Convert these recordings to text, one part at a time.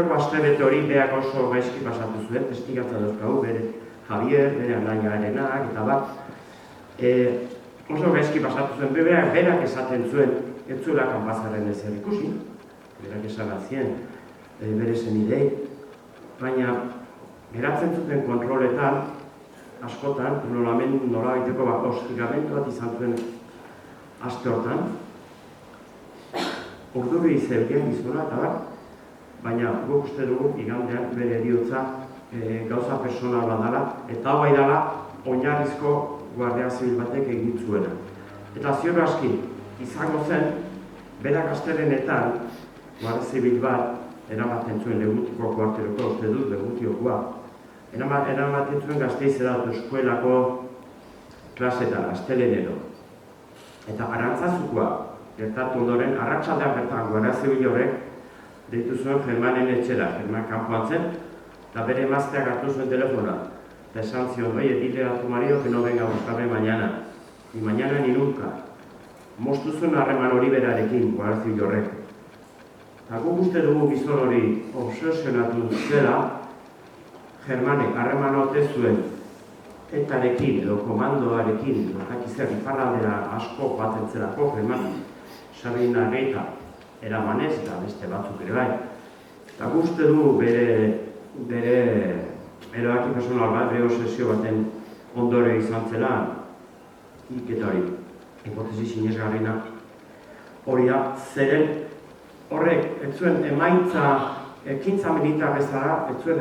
Astebete hori beak oso gaizki pasatu zuen, testigatza dauzkagu, bere Javier, bere anaiarenak, eta bat. Oso gaizki pasatu zuen, berak esaten zuen, ez zuela kanpazaren ezer ikusi, berak esagatzien, bere zenidei, baina geratzen zuten kontroletan, askotan, nolabaiteko hostigamendu bat izan zuen aste hortan, urduri zeuden gizona eta bat, baina guk uste dugu igandean bere heriotza gauza personal bat dela, eta hau dela oinarrizko guardia zibil batek egin zuena. Eta ziur aski izango zen, berak astelehenetan guardia zibil bat eramaten zuen Legutiko kuarteloko, uste dut Legutikoa, eramaten zuen Gasteizera eskuelako klasetan, astelehenero. Eta Arantzazukoa gertatu ondoren, arratsaldean bertan guardia zibil horrek deitu zuen Germanen etxera, German kanpoan zen, eta bere emazteak hartu zuen telefona. Eta esan zion, oye, dile a tu marido que no venga a buscarme mañana. Ni mañana ni nunca. Moztu zuen harreman hori berarekin, guardia zibil horrek. Eta guk uste dugu gizon hori obsesionatu zela, Germanek harreman ote zuen etarekin edo komandoarekin, edo iparraldera asko batzen zelako, German, Sabina Geita, eramanez eta beste batzuk ere bai. Eta guzti du bere erabaki personal bat, bere obsesio baten ondore izan zela, iketa hori, hipotesi sinesgarrina hori da, zeren horrek, ez zuen emaitza, ekintza militar bezala, ez zuen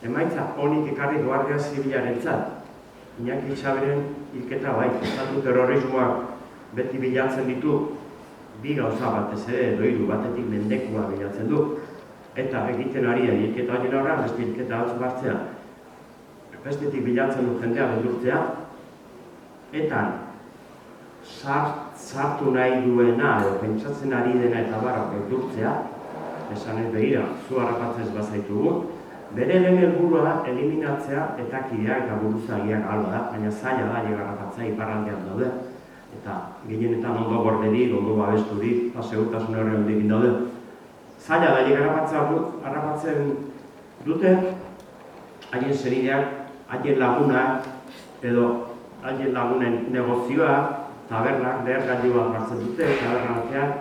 emaitza honik ekarri guardia zibilarentzat. Iñaki Xaberen hilketa bai, estatu terrorismoak beti bilatzen ditu, bi gauza batez ere, edo hiru batetik mendekua bilatzen du. Eta egiten ari hilketa hori horra, beste hilketa batzu hartzea. Bestetik bilatzen du jendea beldurtzea, eta sartu nahi duena, edo pentsatzen ari dena eta barra beldurtzea, esan ez behira, zu harrapatzez bazaitugu, bere lehen helburua da eliminatzea eta kideak eta buruzagiak alba da, baina zaila da harrapatzea iparraldean daude. Eta gehienetan ondo gorderik, ondo babesturik, segurtasun horren ondikin daude. Zaila da harrapatzen dute, haien zerideak, haien lagunak, edo haien lagunen negozioa, tabernak, lehergailua hartzen dute, taberna batean,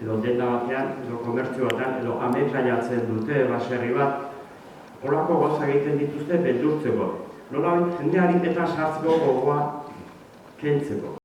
edo denda batean, edo komertzio batean, edo ametrallatzen dute, baserri bat, horako gauza egiten dituzte beldurtzeko. Nolabait jendeari eta sartzeko gogoa kentzeko.